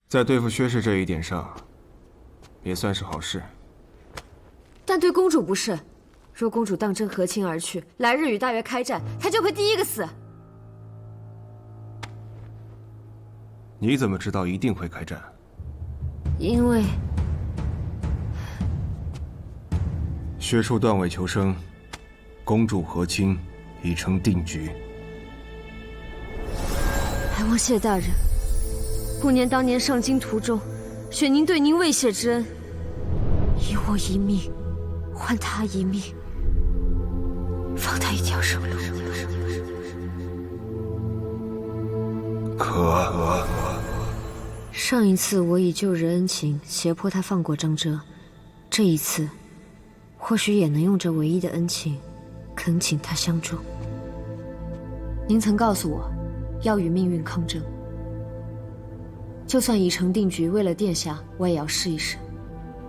在对付薛氏这一点上，也算是好事。但对公主不是。若公主当真和亲而去，来日与大越开战，她就会第一个死。你怎么知道一定会开战？因为薛叔断尾求生，公主和亲已成定局。还望谢大人不念当年上京途中，雪宁对您未谢之恩，以我一命换他一命，放他一条生路。可上一次我以救人恩情胁迫他放过张遮，这一次或许也能用这唯一的恩情恳请他相助。您曾告诉我要与命运抗争，就算已成定局，为了殿下我也要试一试，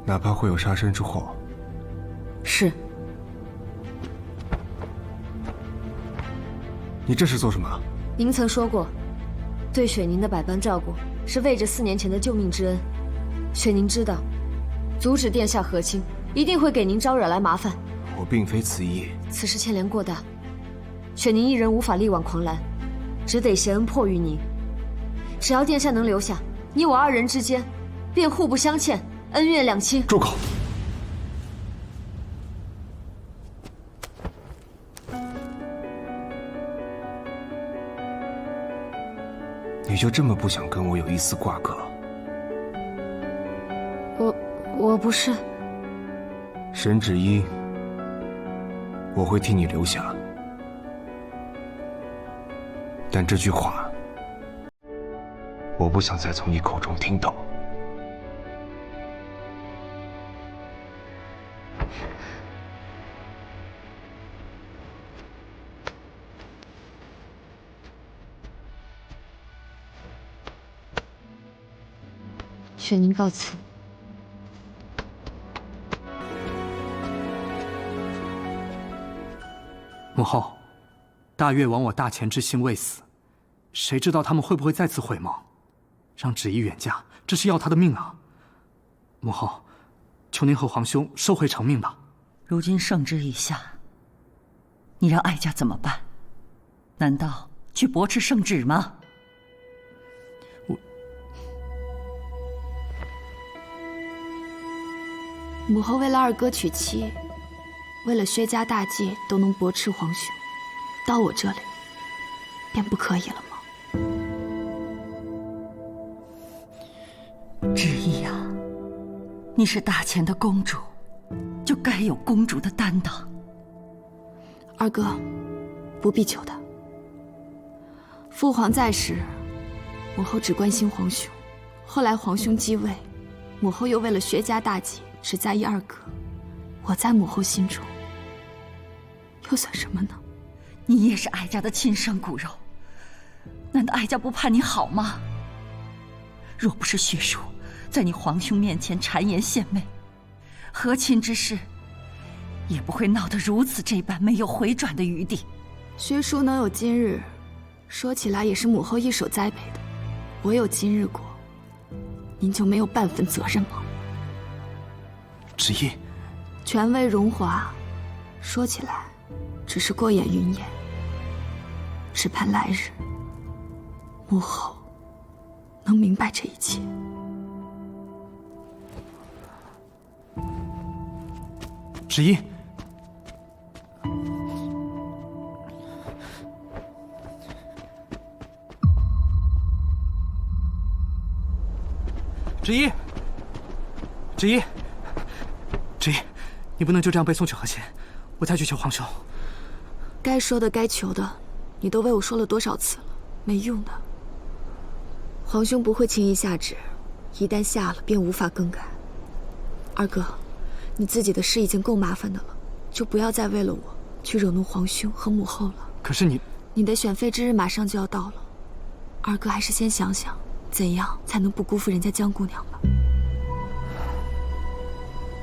哪怕会有杀身之祸。是。你这是做什么？您曾说过对雪宁的百般照顾是为着4年前的救命之恩，雪宁知道阻止殿下和亲一定会给您招惹来麻烦。我并非此意。此事牵连过大，雪宁一人无法力挽狂澜，只得挟恩迫于您。只要殿下能留下，你我2人之间便互不相欠，恩怨两清。住口！你就这么不想跟我有一丝瓜葛？我不是。沈芷依，我会替你留下，但这句话，我不想再从你口中听到。雪宁告辞。母后，大越亡我大前之心未死，谁知道他们会不会再次回眸？让芷依远嫁，这是要她的命啊！母后，求您和皇兄收回成命吧。如今圣旨已下，你让哀家怎么办？难道去驳斥圣旨吗？母后为了二哥娶妻，为了薛家大计都能驳斥皇兄，到我这里便不可以了吗？芷依啊，你是大前的公主，就该有公主的担当。二哥，不必求他。父皇在时，母后只关心皇兄；后来皇兄继位，母后又为了薛家大计只在意二哥。我在母后心中又算什么呢？你也是哀家的亲生骨肉，难道哀家不盼你好吗？若不是薛叔在你皇兄面前谗言献媚，和亲之事也不会闹得如此这般没有回转的余地。薛叔能有今日，说起来也是母后一手栽培的。我有今日过，您就没有半分责任吗？芷依，权位荣华，说起来只是过眼云烟。只盼来日，母后能明白这一切。芷依，芷依，芷依，芷依，你不能就这样被送去和亲，我再去求皇兄。该说的该求的，你都为我说了多少次了，没用的。皇兄不会轻易下旨，一旦下了便无法更改。二哥，你自己的事已经够麻烦的了，就不要再为了我去惹怒皇兄和母后了。可是你的选妃之日马上就要到了，二哥还是先想想怎样才能不辜负人家江姑娘吧。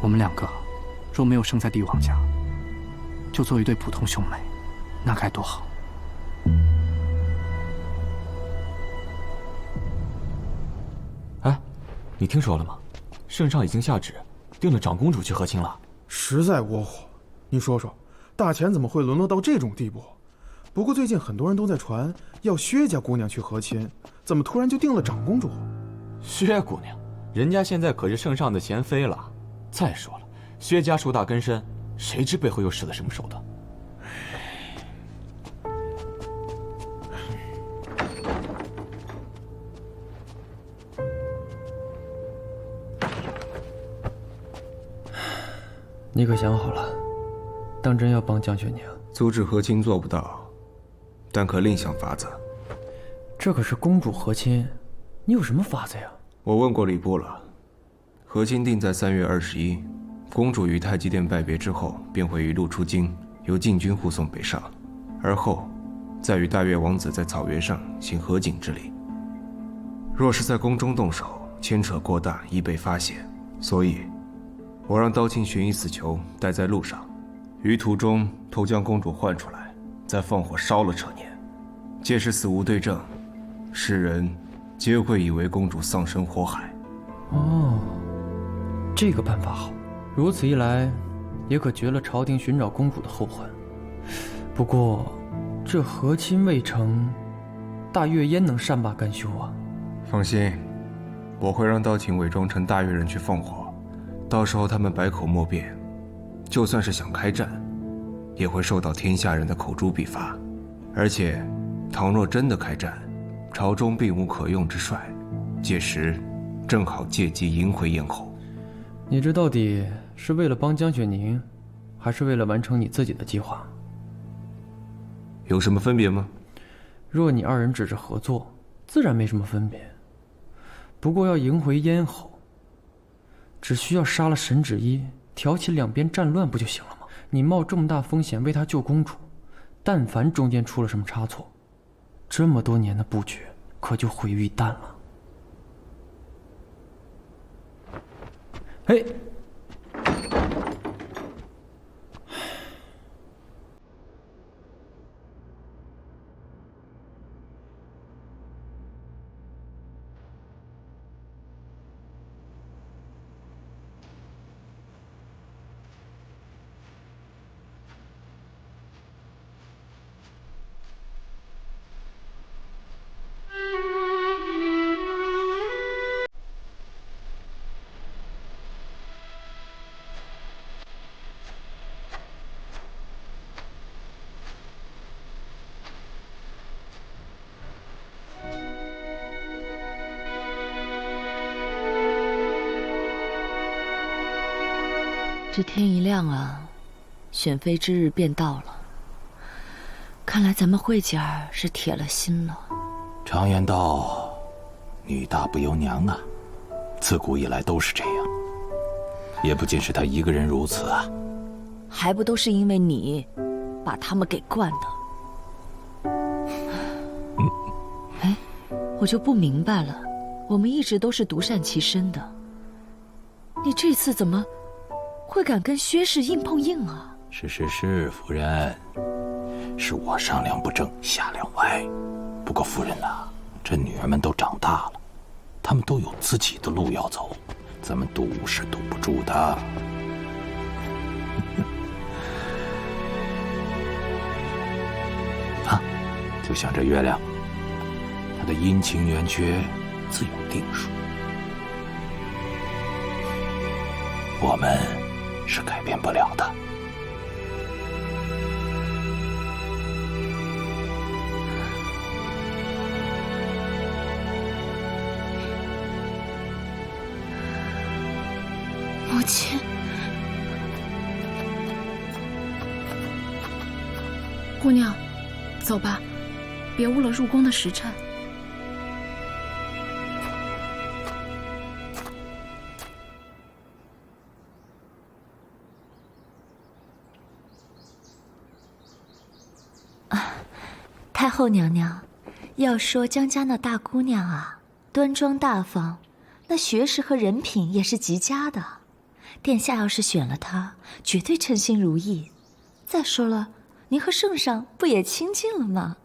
我们2个若没有生在帝王家，就做一对普通兄妹，那该多好。哎，你听说了吗？圣上已经下旨，定了长公主去和亲了。实在窝火。你说说，大钱怎么会沦落到这种地步？不过最近很多人都在传要薛家姑娘去和亲，怎么突然就定了长公主？薛姑娘，人家现在可是圣上的贤妃了。再说了，薛家树大根深，谁知背后又使了什么手段？你可想好了，当真要帮江雪娘？阻止和亲做不到，但可另想法子。这可是公主和亲，你有什么法子呀？我问过礼部了，和亲定在3月21。公主于太极殿拜别之后，便会一路出京，由禁军护送北上，而后再与大越王子在草原上行合卺之礼。若是在宫中动手，牵扯过大，易被发现，所以我让刀卿寻一死囚带在路上，于途中偷将公主唤出来，再放火烧了车辇。届时死无对证，世人皆会以为公主丧生火海。哦，这个办法好。如此一来，也可绝了朝廷寻找公主的后患。不过，这和亲未成，大越焉能善罢甘休啊？放心，我会让刀卿伪装成大越人去放火，到时候他们百口莫辩，就算是想开战，也会受到天下人的口诛笔伐。而且，倘若真的开战，朝中并无可用之帅，届时正好借机迎回咽喉。你这到底是为了帮江雪宁，还是为了完成你自己的计划？有什么分别吗？若你二人只是合作，自然没什么分别。不过要迎回咽喉，只需要杀了沈芷衣，挑起两边战乱不就行了吗？你冒这么大风险为他救公主，但凡中间出了什么差错，这么多年的布局可就毁于一旦了。哎，这天一亮啊，选妃之日便到了。看来咱们慧姐儿是铁了心了。常言道，女大不由娘啊，自古以来都是这样。也不仅是她一个人如此啊，还不都是因为你，把他们给惯的。哎，我就不明白了，我们一直都是独善其身的，你这次怎么会敢跟薛氏硬碰硬啊？是，夫人，是我上梁不正下梁歪。不过夫人呐，这女儿们都长大了，她们都有自己的路要走，咱们堵是堵不住的。啊，就像这月亮，它的阴晴圆缺自有定数，我们是改变不了的。母亲，姑娘，走吧，别误了入宫的时辰。太后娘娘，要说江家那大姑娘啊，端庄大方，那学识和人品也是极佳的。殿下要是选了她，绝对称心如意。再说了，您和圣上不也亲近了吗？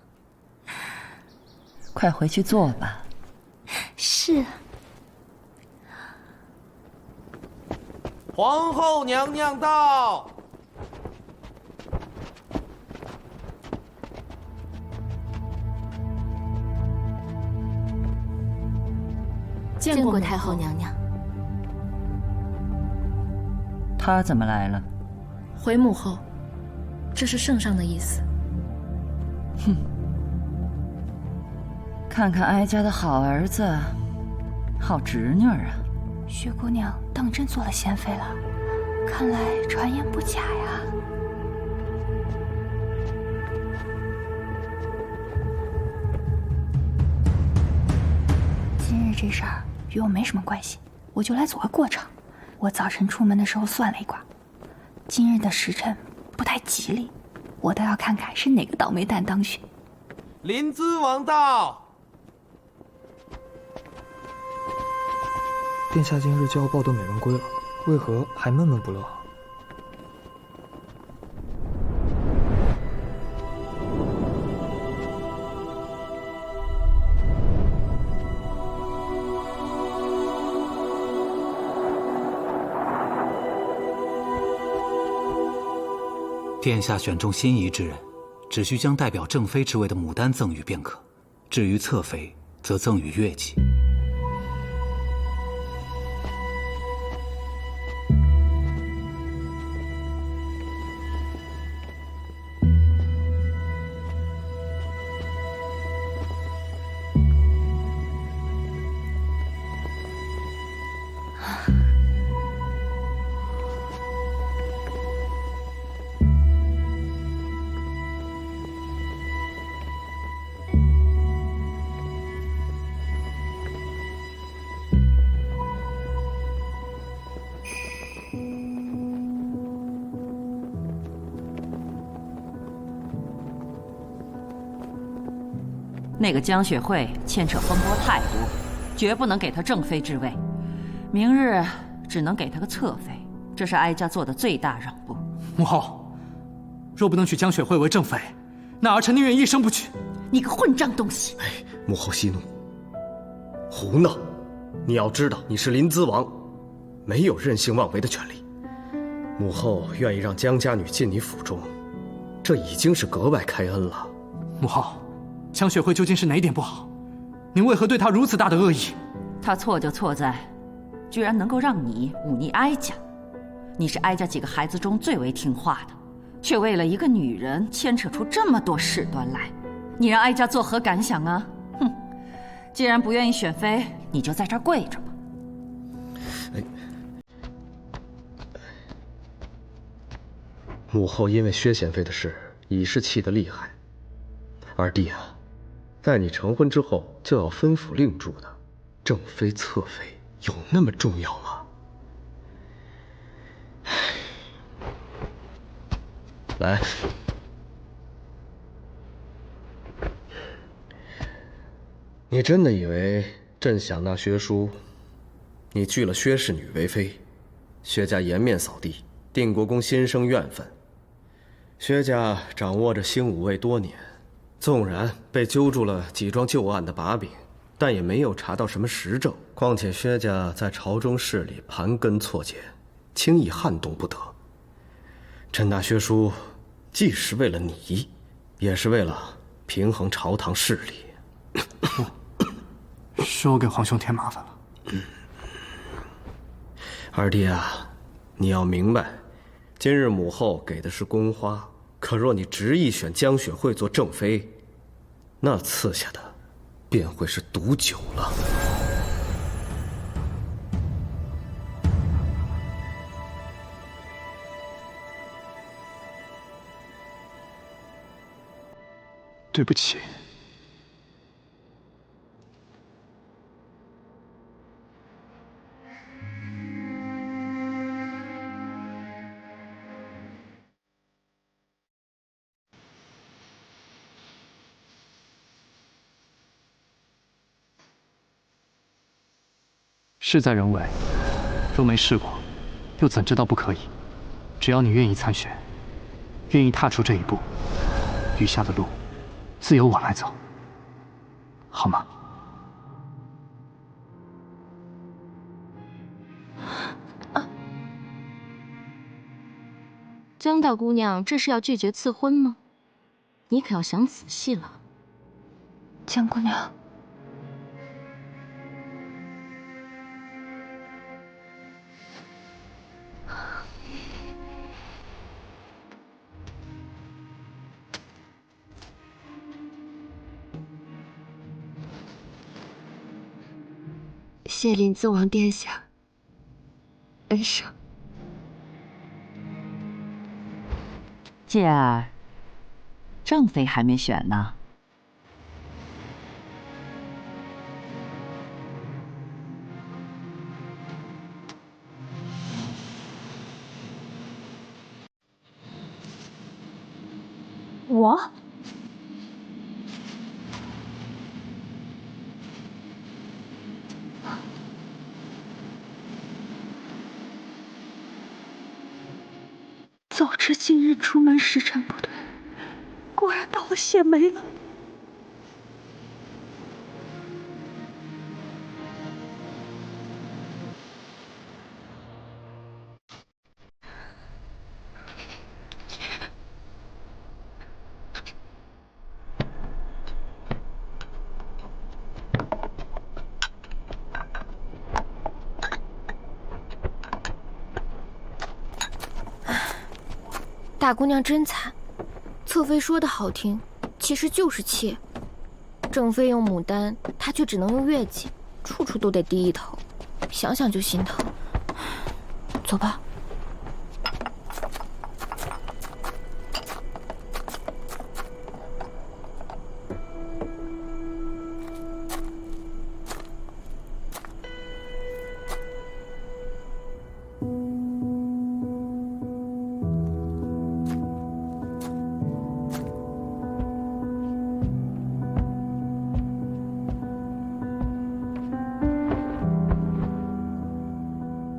快回去坐吧。是。皇后娘娘到。见过太后娘娘。她怎么来了？回母后，这是圣上的意思。哼，看看哀家的好儿子，好侄女儿啊！薛姑娘当真做了贤妃了，看来传言不假呀。今日这事儿与我没什么关系，我就来走个过场。我早晨出门的时候算了一卦，今日的时辰不太吉利，我倒要看看是哪个倒霉蛋当选。临淄王到。殿下今日就要抱盾美人归了，为何还闷闷不乐？殿下选中心仪之人，只需将代表正妃之位的牡丹赠予便可。至于侧妃，则赠予乐器。那个江雪慧牵扯风波太多，绝不能给她正妃之位。明日只能给她个侧妃，这是哀家做的最大让步。母后，若不能娶江雪慧为正妃，那儿臣宁愿一生不娶。你个混账东西！母后息怒，胡闹！你要知道，你是临淄王，没有任性妄为的权利。母后愿意让江家女进你府中，这已经是格外开恩了。母后，江雪慧究竟是哪一点不好？您为何对她如此大的恶意？她错就错在，居然能够让你忤逆哀家。你是哀家几个孩子中最为听话的，却为了一个女人牵扯出这么多事端来，你让哀家作何感想啊？哼！既然不愿意选妃，你就在这儿跪着吧。母后因为薛贤妃的事已是气得厉害。二弟啊，在你成婚之后就要分府令主的正妃、侧妃，有那么重要吗？来，你真的以为朕想纳薛叔，你拒了薛氏女为妃，薛家颜面扫地，定国公心生怨愤。薛家掌握着兴武卫多年，纵然被揪住了几桩旧案的把柄，但也没有查到什么实证。况且薛家在朝中势力盘根错节，轻易撼动不得。朕纳薛叔，既是为了你，也是为了平衡朝堂势力。是我给皇兄添麻烦了。二弟啊，你要明白，今日母后给的是宫花，可若你执意选江雪慧做正妃，那赐下的便会是毒酒了。对不起。事在人为，若没试过，又怎知道不可以？只要你愿意参选，愿意踏出这一步，余下的路，自由我来走，好吗？江大姑娘，这是要拒绝赐婚吗？你可要想仔细了。江姑娘，谢临淄王殿下恩赏。姐儿，正妃还没选呢。我？早知今日出门时辰不对，果然到了谢梅了。大姑娘真惨，侧妃说的好听，其实就是妾。正妃用牡丹，她却只能用月季，处处都得低一头，想想就心疼。走吧。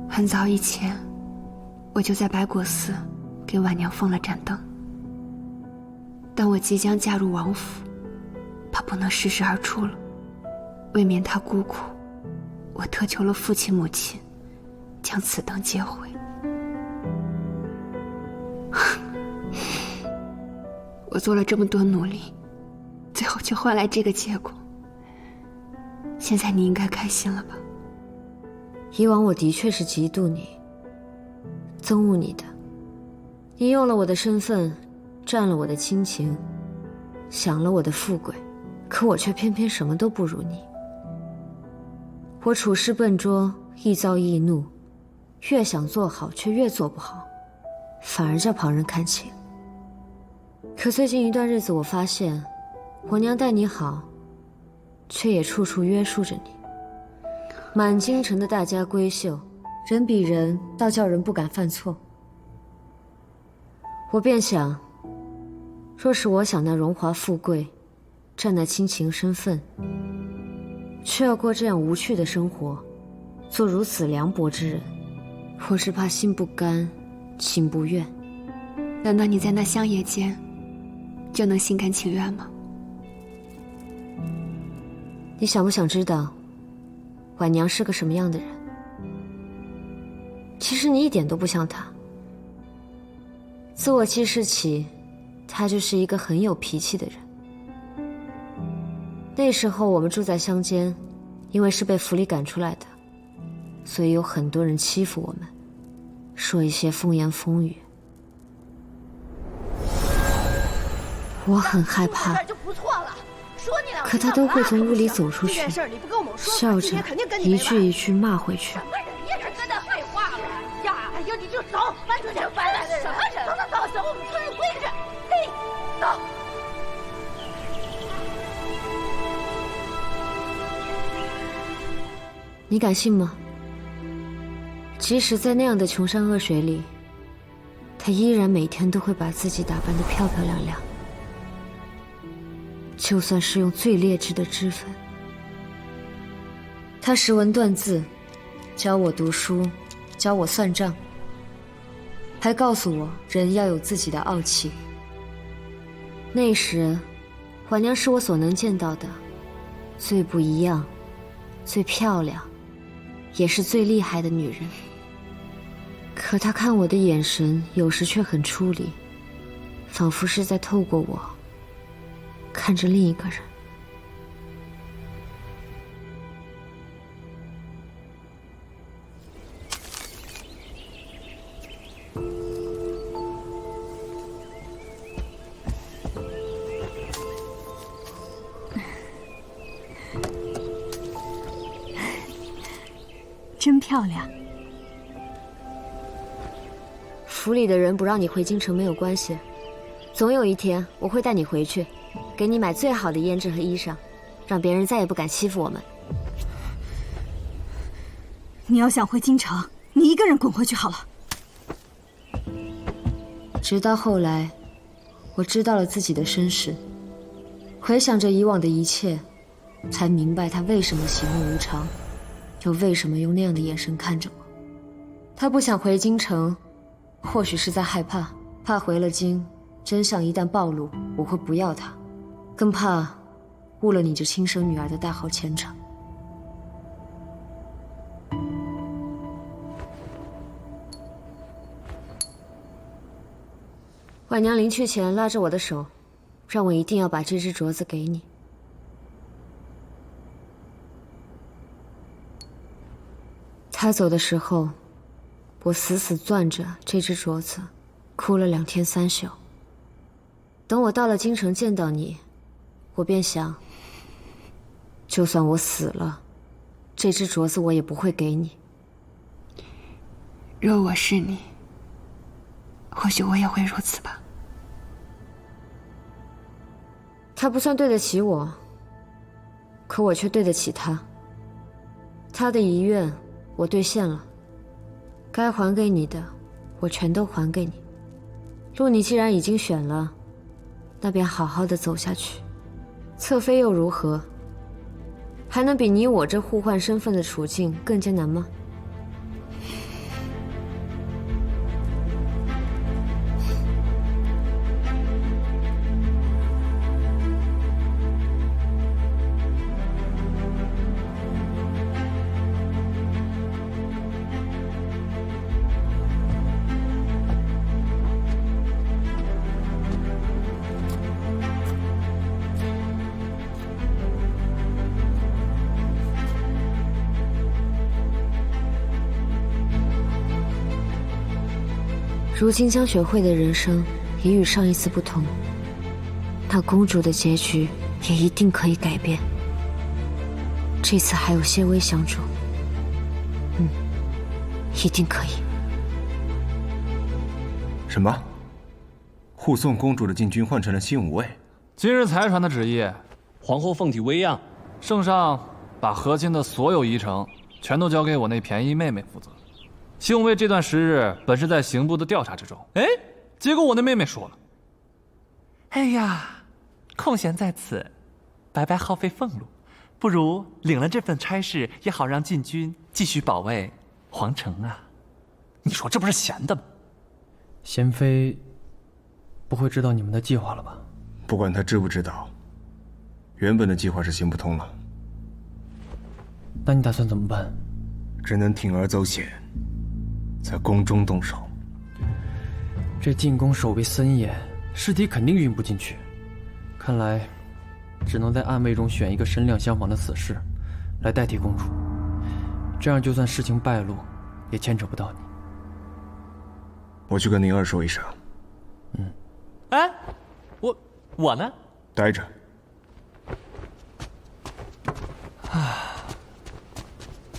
很早以前，我就在白果寺给婉娘封了盏灯。当我即将嫁入王府，怕不能适时而出了，为免她孤苦，我特求了父亲母亲，将此灯接回。我做了这么多努力，最后却换来这个结果。现在你应该开心了吧？以往我的确是嫉妒你、憎恶你的。你用了我的身份，占了我的亲情，享了我的富贵，可我却偏偏什么都不如你。我处事笨拙，易躁易怒，越想做好却越做不好，反而叫旁人看轻。可最近一段日子，我发现我娘待你好，却也处处约束着你。满京城的大家闺秀，人比人，倒叫人不敢犯错。我便想，若是我想那荣华富贵，占那亲情身份，却要过这样无趣的生活，做如此凉薄之人，我只怕心不甘，情不愿。难道你在那乡野间，就能心甘情愿吗？你想不想知道婉娘是个什么样的人？其实你一点都不像她。自我记事起，她就是一个很有脾气的人。那时候我们住在乡间，因为是被府里赶出来的，所以有很多人欺负我们，说一些风言风语。我很害怕，可他都会从屋里走出去，笑着一句一句骂回去。别跟他废话了呀！哎呀，你就走，搬出去搬来的人，什么人？走走走，我们说有规矩。嘿，走。你敢信吗？即使在那样的穷山恶水里，他依然每天都会把自己打扮得漂漂亮亮。就算是用最劣质的脂粉，他识文断字，教我读书，教我算账，还告诉我人要有自己的傲气。那时，婉娘是我所能见到的最不一样、最漂亮，也是最厉害的女人。可可他看我的眼神有时却很出离，仿佛是在透过我看着另一个人。真漂亮。府里的人不让你回京城没有关系，总有一天我会带你回去，给你买最好的胭脂和衣裳，让别人再也不敢欺负我们。你要想回京城，你一个人滚回去好了。直到后来，我知道了自己的身世，回想着以往的一切，才明白他为什么喜怒无常，又为什么用那样的眼神看着我。他不想回京城，或许是在害怕，怕回了京，真相一旦暴露，我会不要他，更怕误了你这亲生女儿的大好前程。婉娘临去前拉着我的手，让我一定要把这只镯子给你。她走的时候，我死死攥着这只镯子，哭了2天3宿。等我到了京城见到你，我便想，就算我死了，这只镯子我也不会给你。若我是你，或许我也会如此吧。他不算对得起我，可我却对得起他。他的遗愿我兑现了，该还给你的我全都还给你。路你既然已经选了，那便好好的走下去。侧妃又如何？还能比你我这互换身份的处境更艰难吗？如今江雪慧的人生已与上一次不同，那公主的结局也一定可以改变。这次还有些微相助，一定可以。什么？护送公主的禁军换成了新武卫？今日才传的旨意，皇后凤体微恙，圣上把和亲的所有仪程全都交给我那便宜妹妹负责。新武卫这段时日本是在刑部的调查之中，结果我那妹妹说了：“哎呀，空闲在此，白白耗费俸禄，不如领了这份差事，也好让禁军继续保卫皇城啊。”你说这不是闲的吗？贤妃不会知道你们的计划了吧？不管她知不知道，原本的计划是行不通了。那你打算怎么办？只能铤而走险，在宫中动手。这进宫守卫森严，尸体肯定运不进去。看来，只能在暗卫中选一个身量相仿的死士，来代替公主。这样，就算事情败露，也牵扯不到你。我去跟宁儿说一声。哎，我呢？待着。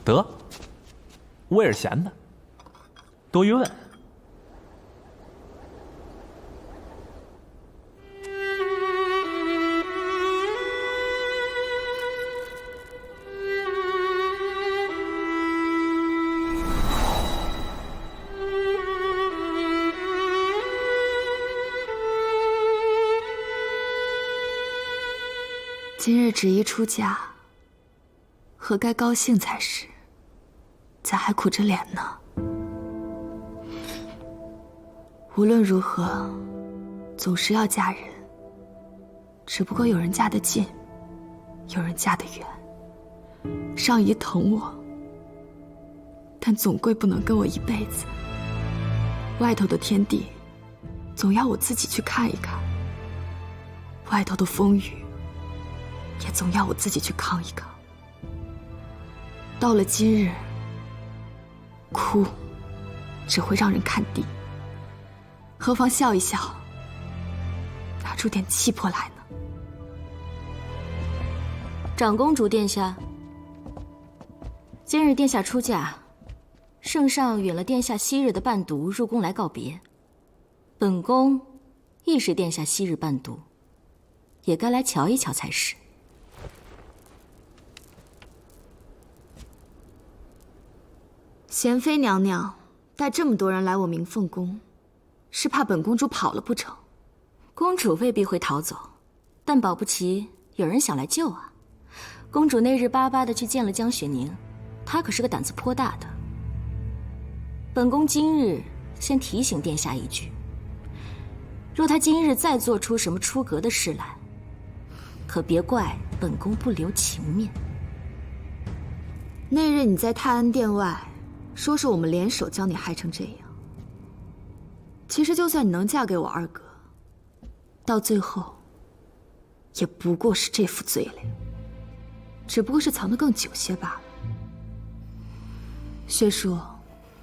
得，我也是闲的，多余问。今日旨意出嫁，何该高兴才是？咋还苦着脸呢？无论如何，总是要嫁人。只不过有人嫁得近，有人嫁得远。上姨疼我，但总归不能跟我一辈子。外头的天地，总要我自己去看一看；外头的风雨，也总要我自己去扛一扛。到了今日，哭只会让人看低，何妨笑一笑，拿出点气魄来呢？长公主殿下，今日殿下出嫁，圣上允了殿下昔日的伴读入宫来告别。本宫亦是殿下昔日伴读，也该来瞧一瞧才是。贤妃娘娘带这么多人来我鸣凤宫，是怕本公主跑了不成？公主未必会逃走，但保不齐有人想来救啊。公主那日巴巴的去见了江雪宁，她可是个胆子颇大的。本宫今日先提醒殿下一句，若她今日再做出什么出格的事来，可别怪本宫不留情面。那日你在泰安殿外说是我们联手将你害成这样，其实就算你能嫁给我二哥，到最后也不过是这副嘴脸，只不过是藏得更久些罢了。薛叔，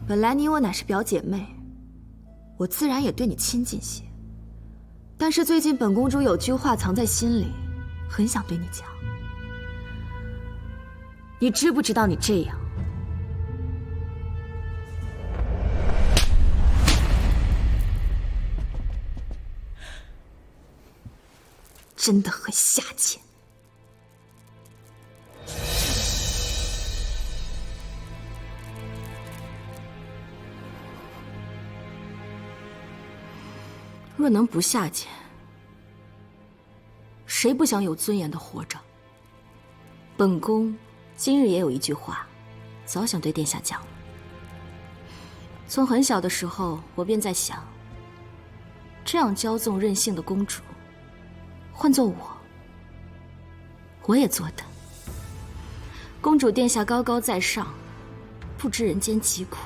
本来你我乃是表姐妹，我自然也对你亲近些。但是最近本公主有句话藏在心里，很想对你讲。你知不知道你这样真的很下贱？若能不下贱，谁不想有尊严的活着？本宫今日也有一句话，早想对殿下讲了。从很小的时候，我便在想，这样骄纵任性的公主，换做我也做的。公主殿下高高在上，不知人间疾苦，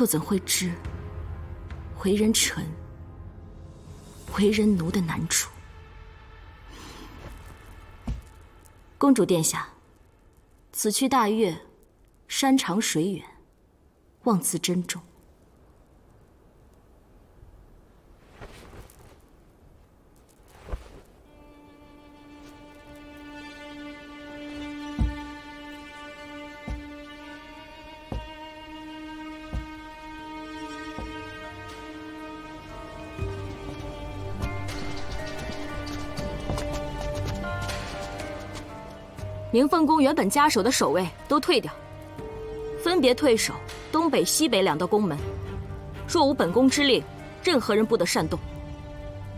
又怎会知为人臣、为人奴的难处？公主殿下，此去大悦，山长水远，望自珍重。鸣凤宫原本家守的守卫都退掉，分别退守东北、西北两道宫门。若无本宫之令，任何人不得擅动。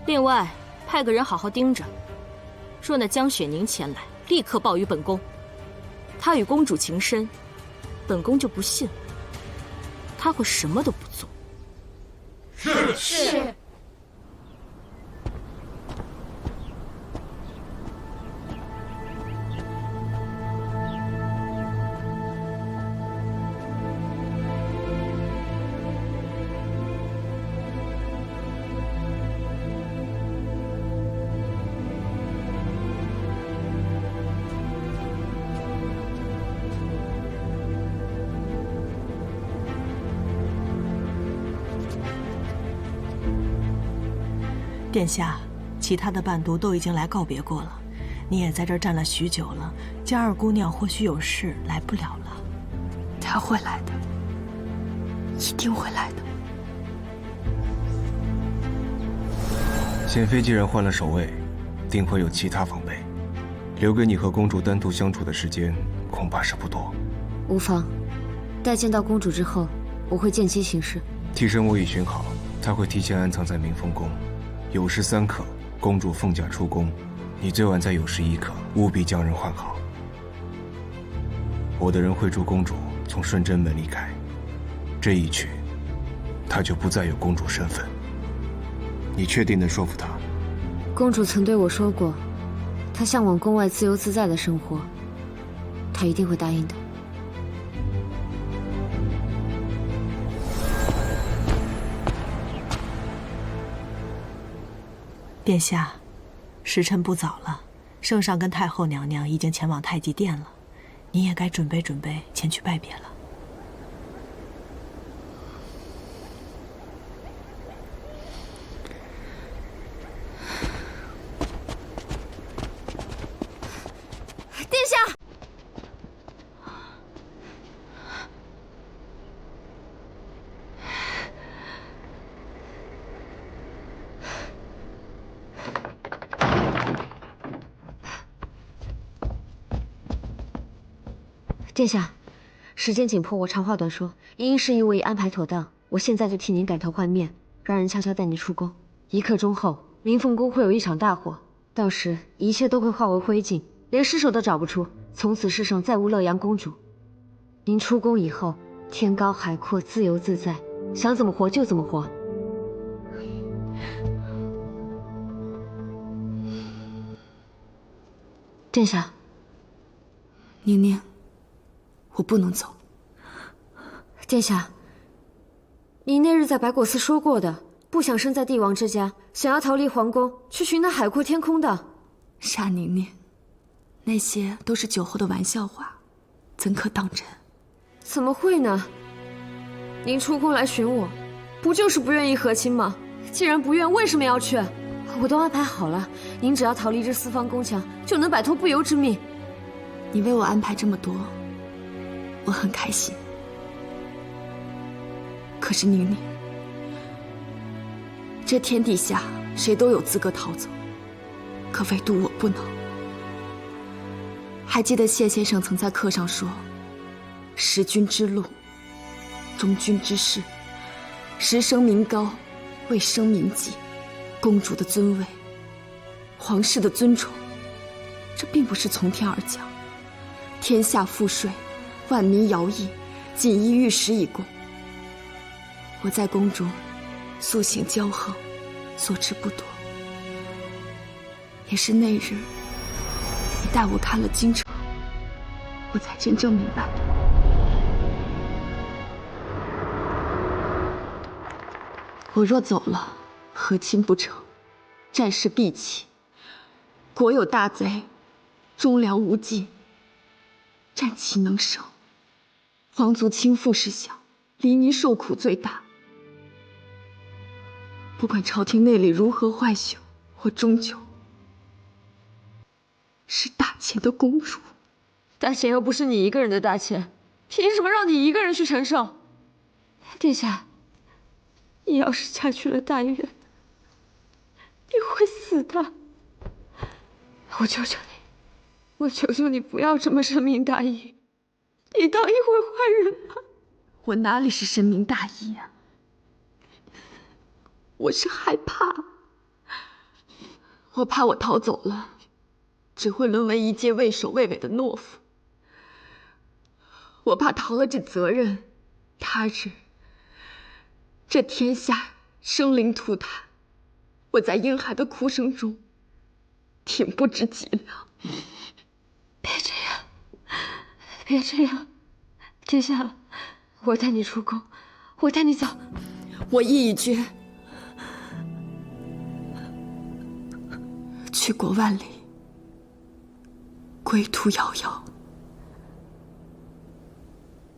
另外，派个人好好盯着，若那江雪宁前来，立刻报与本宫。她与公主情深，本宫就不信了，她会什么都不做。是。殿下，其他的伴读都已经来告别过了，你也在这儿站了许久了，江二姑娘或许有事来不了了。她会来的，一定会来的。贤妃既然换了守卫，定会有其他防备，留给你和公主单独相处的时间恐怕是不多。无妨，待见到公主之后，我会见机行事。替身我已寻好，他会提前安藏在鸣凤宫。酉时3刻，公主凤驾出宫，你最晚在酉时1刻，务必将人换好。我的人会助公主从顺贞门离开，这一去，她就不再有公主身份。你确定能说服她？公主曾对我说过，她向往宫外自由自在的生活，她一定会答应的。殿下，时辰不早了，圣上跟太后娘娘已经前往太极殿了，你也该准备准备前去拜别了。殿下。殿下，时间紧迫，我长话短说。茵茵事宜我已安排妥当，我现在就替您改头换面，让人悄悄带您出宫。1刻钟后，明凤宫会有一场大火，到时一切都会化为灰烬，连尸首都找不出。从此世上再无乐阳公主。您出宫以后，天高海阔，自由自在，想怎么活就怎么活。殿下，宁宁。我不能走。殿下，您那日在白果寺说过的，不想生在帝王之家，想要逃离皇宫，去寻那海阔天空的。傻宁宁，那些都是酒后的玩笑话，怎可当真？怎么会呢？您出宫来寻我，不就是不愿意和亲吗？既然不愿，为什么要去？我都安排好了，您只要逃离这四方宫墙，就能摆脱不由之命。你为我安排这么多，我很开心。可是宁宁，这天底下谁都有资格逃走，可唯独我不能。还记得谢先生曾在课上说：“识君之路，忠君之事，实声名高，为声名己。公主的尊位，皇室的尊崇，这并不是从天而降。天下赋税，万民徭役，锦衣玉食以供。我在宫中素行骄横，所知不多。也是那日你带我看了京城，我才真正明白。我若走了，和亲不成，战事必起，国有大灾，忠良无尽，战岂能胜？皇族倾覆事小，黎民受苦最大。不管朝廷内里如何坏朽，我终究是大钱的公主。大钱又不是你一个人的大钱，凭什么让你一个人去承受？殿下，你要是嫁去了大院，你会死的。我求求你，我求求你不要这么深明大义，你当一回坏人吧。我哪里是深明大义啊？我是害怕，我怕我逃走了，只会沦为一介畏首畏尾的懦夫。我怕逃了这责任，他日这天下生灵涂炭，我在婴孩的哭声中挺不知脊梁。别这样，别这样，殿下，我带你出宫，我带你走。我意已决，去国万里，归途遥遥。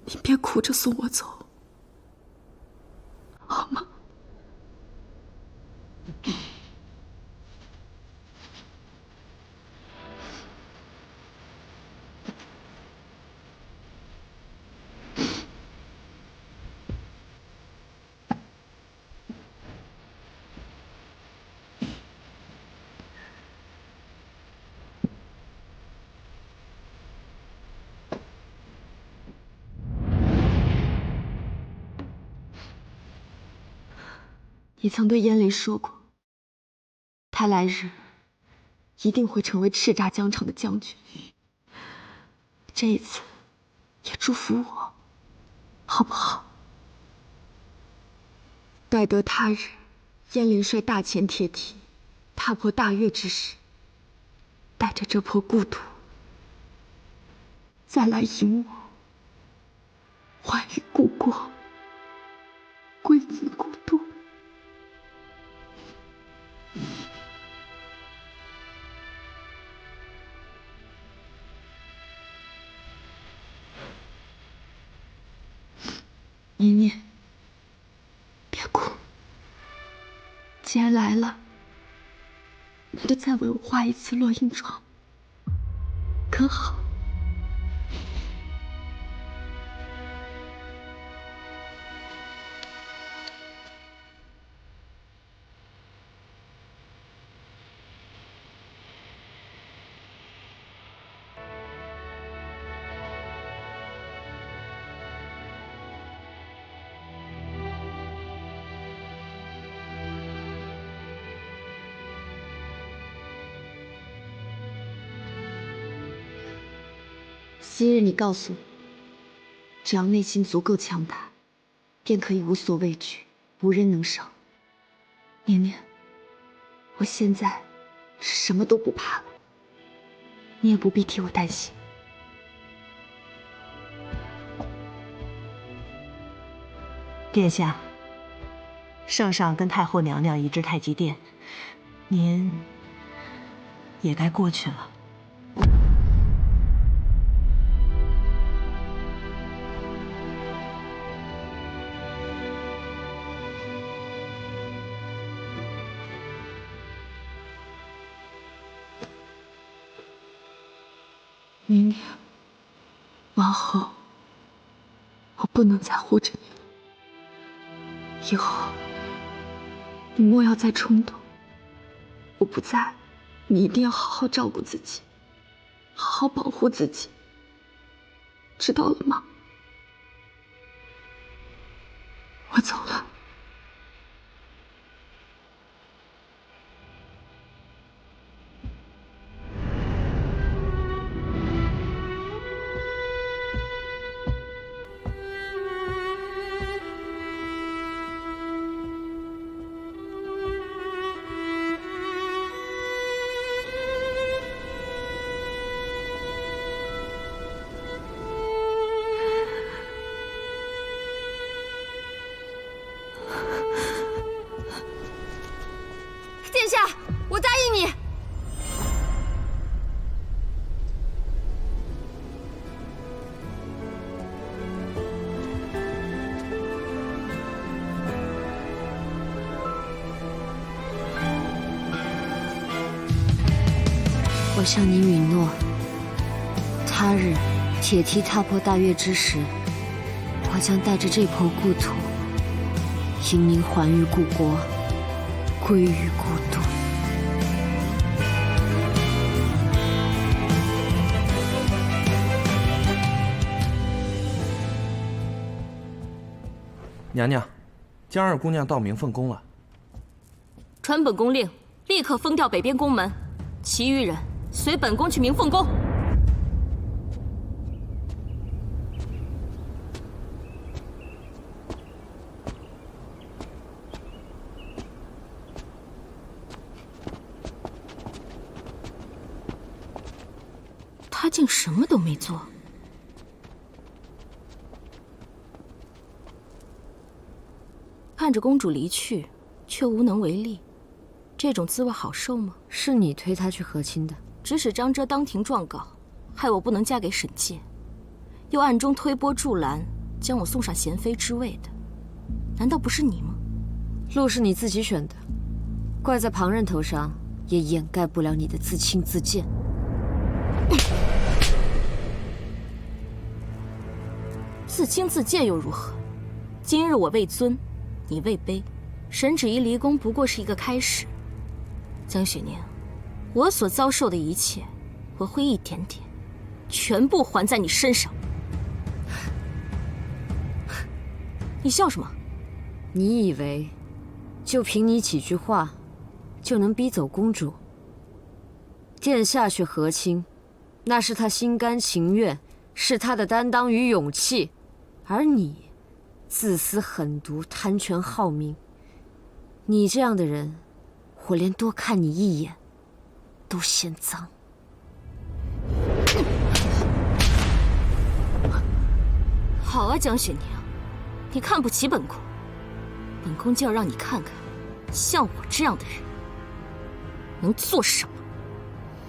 你别哭着送我走，好吗？你曾对燕离说过，他来日一定会成为叱咤疆场的将军。这一次，也祝福我，好不好？待得他日燕陵率大前铁蹄踏破大越之时，带着这破故土，再来迎我，还于故国，归子故都。年年，别哭。既然来了，那就再为我画一次落英妆，可好？昔日你告诉我，只要内心足够强大，便可以无所畏惧，无人能伤。年年，我现在是什么都不怕了，你也不必替我担心。殿下，圣上跟太后娘娘移至太极殿，您也该过去了。年年，往后我不能再护着你了。以后你莫要再冲动，我不在，你一定要好好照顾自己，好好保护自己，知道了吗？我走了。殿下，我答应你。我向你允诺，他日铁蹄踏破大岳之时，我将带着这抔故土，迎您还于故国，归于故土。娘娘，江二姑娘到明凤宫了。传本宫令，立刻封掉北边宫门，其余人随本宫去明凤宫。他竟什么都没做。看着公主离去，却无能为力，这种滋味好受吗？是你推他去和亲的，指使张遮当庭状告，害我不能嫁给沈介，又暗中推波助澜，将我送上贤妃之位的，难道不是你吗？路是你自己选的，怪在旁人头上，也掩盖不了你的自轻自贱。自轻自贱又如何？今日我位尊，你位卑，沈芷仪离宫不过是一个开始。江雪宁，我所遭受的一切，我会一点点，全部还在你身上。你笑什么？你以为就凭你几句话，就能逼走公主？殿下去和亲，那是他心甘情愿，是他的担当与勇气，而你自私狠毒，贪权好名。你这样的人，我连多看你一眼都嫌脏。好啊，江雪宁，你看不起本宫，本宫就要让你看看，像我这样的人能做什么。